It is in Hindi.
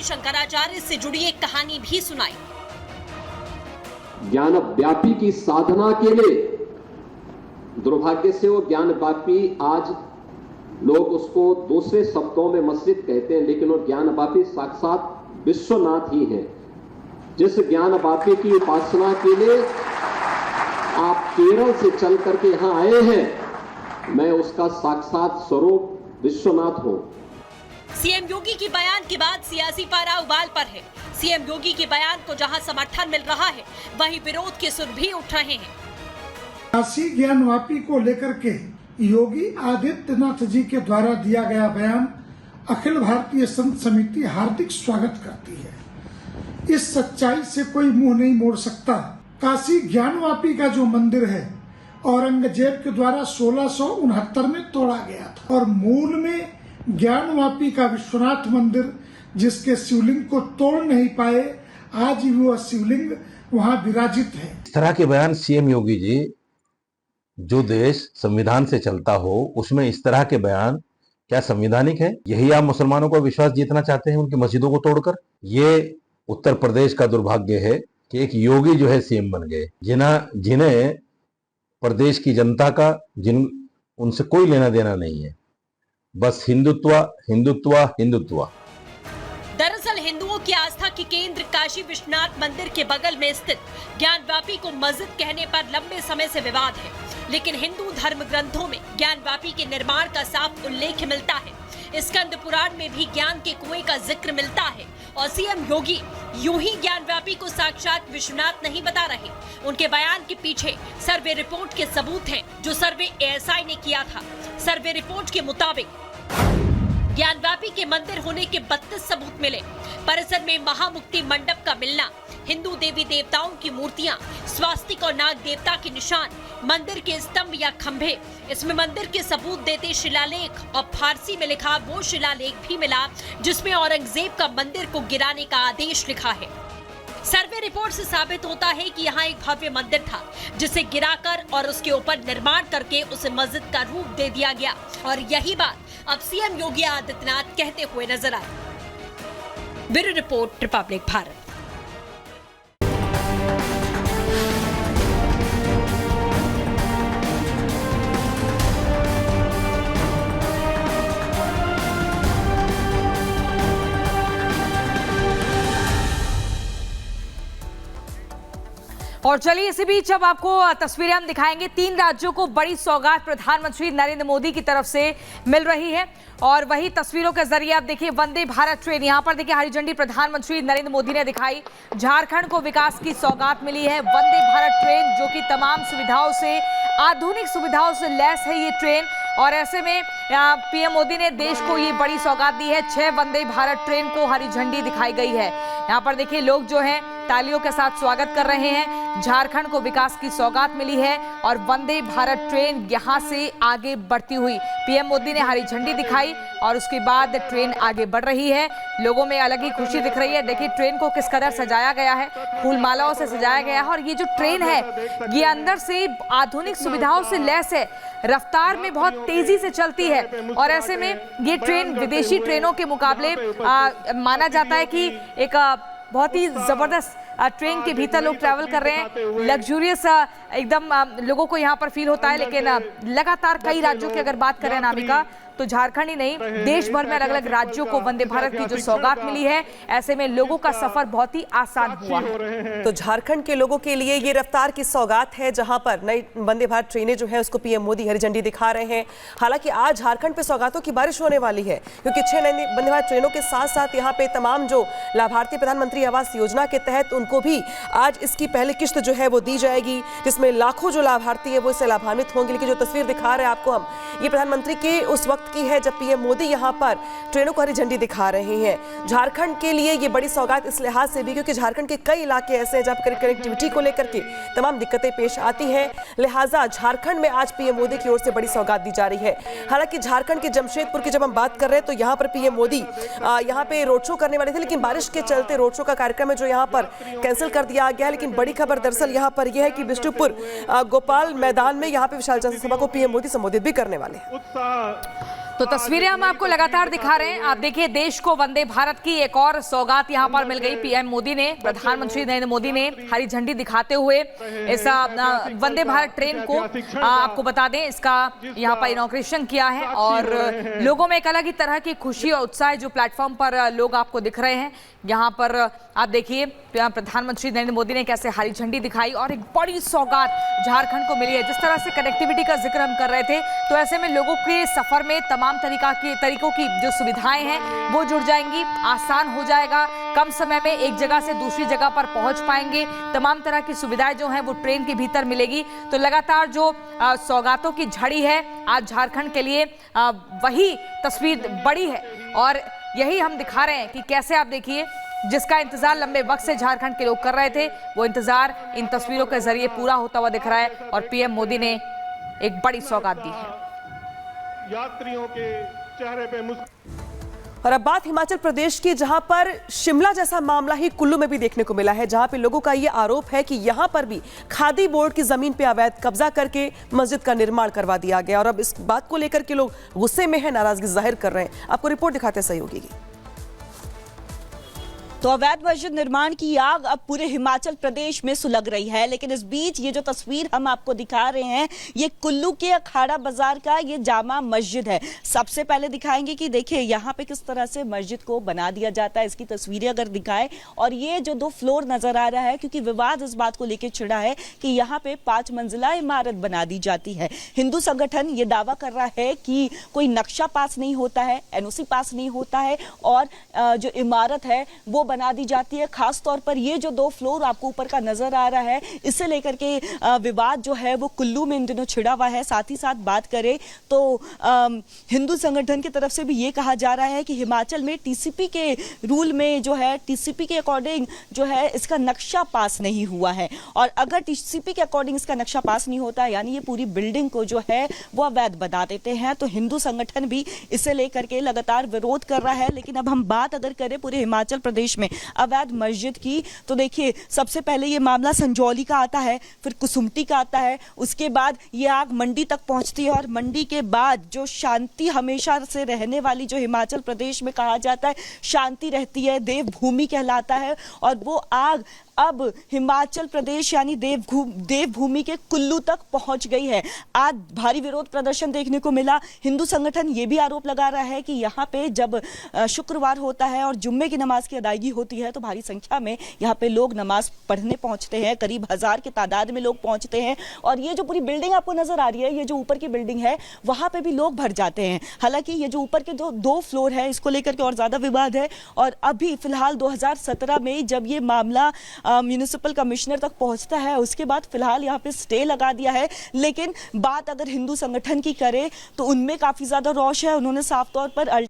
शंकराचार्य से जुड़ी एक कहानी भी सुनाई। ज्ञान व्यापी की साधना के लिए दुर्भाग्य से वो ज्ञान व्यापी आज लोग उसको दूसरे शब्दों में मस्जिद कहते हैं, लेकिन वो ज्ञान व्यापी साक्षात विश्वनाथ ही है। जिस ज्ञान व्यापी की उपासना के लिए आप केरल से चल करके यहां आए हैं, मैं उसका साक्षात स्वरूप विश्वनाथ हूं। सीएम योगी की बयान के बाद सियासी पारा उबाल पर है। सीएम योगी के बयान को जहां समर्थन मिल रहा है, वहीं विरोध के सुर भी उठ रहे हैं। काशी ज्ञानवापी को लेकर के योगी आदित्यनाथ जी के द्वारा दिया गया बयान अखिल भारतीय संत समिति हार्दिक स्वागत करती है। इस सच्चाई से कोई मुंह नहीं मोड़ सकता। काशी ज्ञानवापी का जो मंदिर है, औरंगजेब के द्वारा 1669 में तोड़ा गया था और मूल में ज्ञानवापी का विश्वनाथ मंदिर, जिसके शिवलिंग को तोड़ नहीं पाए, आज भी वह शिवलिंग वहां विराजित है। इस तरह के बयान सीएम योगी जी, जो देश संविधान से चलता हो उसमें इस तरह के बयान क्या संवैधानिक है? यही आप मुसलमानों का विश्वास जीतना चाहते हैं उनकी मस्जिदों को तोड़कर? ये उत्तर प्रदेश का दुर्भाग्य है कि एक योगी जो है सीएम बन गए, जिन्हें प्रदेश की जनता का उनसे कोई लेना देना नहीं है, बस हिंदुत्व हिंदुत्व हिंदुत्व। दरअसल हिंदुओं की आस्था के केंद्र काशी विश्वनाथ मंदिर के बगल में स्थित ज्ञानवापी को मस्जिद कहने पर लंबे समय से विवाद है, लेकिन हिंदू धर्म ग्रंथों में ज्ञानवापी के निर्माण का साफ उल्लेख मिलता है। स्कंद पुराण में भी ज्ञान के कुएं का जिक्र मिलता है और सीएम योगी यूं ही ज्ञानवापी को साक्षात विश्वनाथ नहीं बता रहे। उनके बयान के पीछे सर्वे रिपोर्ट के सबूत हैं, जो सर्वे एएसआई ने किया था। सर्वे रिपोर्ट के मुताबिक ज्ञानवापी के मंदिर होने के 32 सबूत मिले। परिसर में महामुक्ति मंडप का मिलना, हिंदू देवी देवताओं की मूर्तियां, स्वास्तिक और नाग देवता के निशान, मंदिर के स्तंभ या खंभे, इसमें मंदिर के सबूत देते शिलालेख और फारसी में लिखा वो शिलालेख भी मिला जिसमें औरंगजेब का मंदिर को गिराने का आदेश लिखा है। सर्वे रिपोर्ट से साबित होता है कि यहाँ एक भव्य मंदिर था, जिसे गिराकर और उसके ऊपर निर्माण करके उसे मस्जिद का रूप दे दिया गया और यही बात अब सीएम योगी आदित्यनाथ कहते हुए नजर आए। Bureau report, Republic Bharat. और चलिए इसी बीच अब आपको तस्वीरें हम दिखाएंगे। 3 राज्यों को बड़ी सौगात प्रधानमंत्री नरेंद्र मोदी की तरफ से मिल रही है और वही तस्वीरों के जरिए आप देखिए वंदे भारत ट्रेन, यहाँ पर देखिए हरी झंडी प्रधानमंत्री नरेंद्र मोदी ने दिखाई। झारखंड को विकास की सौगात मिली है। वंदे भारत ट्रेन जो कि तमाम सुविधाओं से, आधुनिक सुविधाओं से लैस है ये ट्रेन और ऐसे में पीएम मोदी ने देश को ये बड़ी सौगात दी है। 6 वंदे भारत ट्रेन को हरी झंडी दिखाई गई है। यहाँ पर देखिए लोग जो हैं तालियों के साथ स्वागत कर रहे हैं। झारखंड को विकास की सौगात मिली है और वंदे भारत ट्रेन यहां से आगे बढ़ती हुई पीएम मोदी ने हरी झंडी दिखाई और उसके बाद ट्रेन आगे बढ़ रही है। लोगों में अलग ही खुशी दिख रही है। देखिए ट्रेन को किस कदर सजाया गया है, फूल मालाओं से सजाया गया है और ये जो ट्रेन है ये अंदर से आधुनिक सुविधाओं से लैस है, रफ्तार में बहुत तेजी से चलती है और ऐसे में ये ट्रेन विदेशी ट्रेनों के मुकाबले माना जाता है कि एक बहुत ही जबरदस्त ट्रेन के भीतर लोग ट्रैवल कर रहे हैं। लग्जूरियस एकदम लोगों को यहाँ पर फील होता है। लेकिन लगातार कई राज्यों की अगर बात करें नामिका, तो झारखंड ही नहीं देश भर में अलग अलग राज्यों को वंदे भारत की जो सौगात मिली है, ऐसे में लोगों का सफर बहुत ही आसान हुआ है। तो झारखंड के लोगों के लिए ये रफ्तार की सौगात है, जहां पर नई वंदे भारत ट्रेनें जो है उसको पीएम मोदी हरी झंडी दिखा रहे हैं। हालांकि आज झारखंड पे सौगातों की बारिश होने वाली है, क्योंकि 6 नई वंदे भारत ट्रेनों के साथ साथ यहाँ पे तमाम जो लाभार्थी प्रधानमंत्री आवास योजना के तहत उनको भी आज इसकी पहली किस्त जो है वो दी जाएगी, जिसमें लाखों जो लाभार्थी है वो इससे लाभान्वित होंगे। लेकिन जो तस्वीर दिखा रहे हैं आपको हम, ये प्रधानमंत्री के उस वक्त की है जब पीएम मोदी यहां पर ट्रेनों को हरी झंडी दिखा रहे हैं। झारखंड के लिए ये बड़ी सौगात इस लिहाज से भी क्योंकि झारखंड के कई इलाके ऐसे हैं जहां कनेक्टिविटी को लेकर के तमाम दिक्कतें पेश आती हैं, लिहाजा झारखंड में आज पीएम मोदी की ओर से बड़ी सौगात दी जा रही है। हालांकि झारखंड के जमशेदपुर की जब हम बात कर रहे हैं तो यहाँ पर पीएम मोदी यहाँ पे रोड शो करने वाले थे, लेकिन बारिश के चलते रोड शो का कार्यक्रम है जो यहाँ पर कैंसिल कर दिया गया। लेकिन बड़ी खबर दरअसल यहाँ पर यह है कि बिष्टुपुर गोपाल मैदान में यहाँ पे विशाल जनसभा को पीएम मोदी संबोधित भी करने वाले हैं। तो तस्वीरें हम आपको लगातार दिखा रहे हैं। आप देखिए, देश को वंदे भारत की एक और सौगात यहां पर मिल गई। पीएम मोदी ने, प्रधानमंत्री नरेंद्र मोदी ने हरी झंडी दिखाते हुए इस वंदे भारत ट्रेन को, आपको बता दें, इसका यहां पर इनॉग्रेशन किया है और लोगों में एक अलग ही तरह की खुशी और उत्साह जो प्लेटफॉर्म पर लोग आपको दिख रहे हैं। यहाँ पर आप देखिए प्रधानमंत्री नरेंद्र मोदी ने कैसे हरी झंडी दिखाई और एक बड़ी सौगात झारखंड को मिली है। जिस तरह से कनेक्टिविटी का जिक्र हम कर रहे थे, तो ऐसे में लोगों के सफर में तमाम तरीकों की जो सुविधाएं हैं वो जुड़ जाएंगी, आसान हो जाएगा, कम समय में एक जगह से दूसरी जगह पर पहुंच पाएंगे। तमाम तरह की सुविधाएं जो हैं वो ट्रेन के भीतर मिलेगी। तो लगातार जो सौगातों की झड़ी है आज झारखंड के लिए, वही तस्वीर बड़ी है और यही हम दिखा रहे हैं कि कैसे, आप देखिए, जिसका इंतजार लंबे वक्त से झारखंड के लोग कर रहे थे, वो इंतजार इन तस्वीरों के जरिए पूरा होता हुआ दिख रहा है और पीएम मोदी ने एक बड़ी सौगात दी है। यात्रियों के चेहरे पे और अब बात हिमाचल प्रदेश की, जहां पर शिमला जैसा मामला ही कुल्लू में भी देखने को मिला है, जहां पे लोगों का ये आरोप है कि यहां पर भी खादी बोर्ड की जमीन पे अवैध कब्जा करके मस्जिद का निर्माण करवा दिया गया और अब इस बात को लेकर के लोग गुस्से में हैं, नाराजगी जाहिर कर रहे हैं। आपको रिपोर्ट दिखाते हैं सहयोगी की। तो अवैध मस्जिद निर्माण की आग अब पूरे हिमाचल प्रदेश में सुलग रही है, लेकिन इस बीच ये जो तस्वीर हम आपको दिखा रहे हैं, ये कुल्लू के अखाड़ा बाजार का ये जामा मस्जिद है। सबसे पहले दिखाएंगे कि देखिए यहाँ पे किस तरह से मस्जिद को बना दिया जाता है, इसकी तस्वीरें अगर दिखाएं। और ये जो 2 फ्लोर नजर आ रहा है, क्योंकि विवाद इस बात को लेकर छिड़ा है कि यहाँ पे 5 मंजिला इमारत बना दी जाती है। हिंदू संगठन ये दावा कर रहा है कि कोई नक्शा पास नहीं होता है, एनओसी पास नहीं होता है और जो इमारत है वो बना दी जाती है। खास तौर पर ये जो 2 फ्लोर आपको ऊपर का नजर आ रहा है, इसे लेकर के विवाद जो है वो कुल्लू में इन दिनों छिड़ा हुआ है। साथ ही साथ बात करें तो हिंदू संगठन की तरफ से भी ये कहा जा रहा है कि हिमाचल में टीसीपी के रूल में जो है, टीसीपी के अकॉर्डिंग जो है इसका नक्शा पास नहीं हुआ है और अगर टीसीपी के अकॉर्डिंग इसका नक्शा पास नहीं होता, यानी ये पूरी बिल्डिंग को जो है वो अवैध बता देते हैं। तो हिंदू संगठन भी इसे लेकर के लगातार विरोध कर रहा है। लेकिन अब हम बात अगर करें पूरे हिमाचल प्रदेश में अवैध मस्जिद की, तो देखिए सबसे पहले ये मामला संजौली का आता है, फिर कुसुम्पटी का आता है, उसके बाद ये आग मंडी तक पहुंचती है और मंडी के बाद जो शांति हमेशा से रहने वाली, जो हिमाचल प्रदेश में कहा जाता है शांति रहती है, देवभूमि कहलाता है, और वो आग अब हिमाचल प्रदेश यानी देवभूमि के कुल्लू तक पहुंच गई है। आज भारी विरोध प्रदर्शन देखने को मिला। हिंदू संगठन ये भी आरोप लगा रहा है कि यहाँ पे जब शुक्रवार होता है और जुम्मे की नमाज की अदायगी होती है तो भारी संख्या में यहाँ पे लोग नमाज पढ़ने पहुंचते हैं, करीब 1000 की तादाद में लोग पहुंचते हैं और ये जो पूरी बिल्डिंग आपको नजर आ रही है, ये जो ऊपर की बिल्डिंग है वहां पे भी लोग भर जाते हैं। हालांकि ये जो ऊपर के जो 2 फ्लोर है इसको लेकर के और ज्यादा विवाद है और अभी फिलहाल 2017 में जब ये मामला म्युनिसिपल कमिश्नर तक पहुंचता है, उसके बाद फिलहाल यहाँ पे स्टे लगा दिया है। लेकिन बात अगर हिंदू संगठन की करें तो उनमें काफी ज्यादा रोष है। उन्होंने साफ तौर पर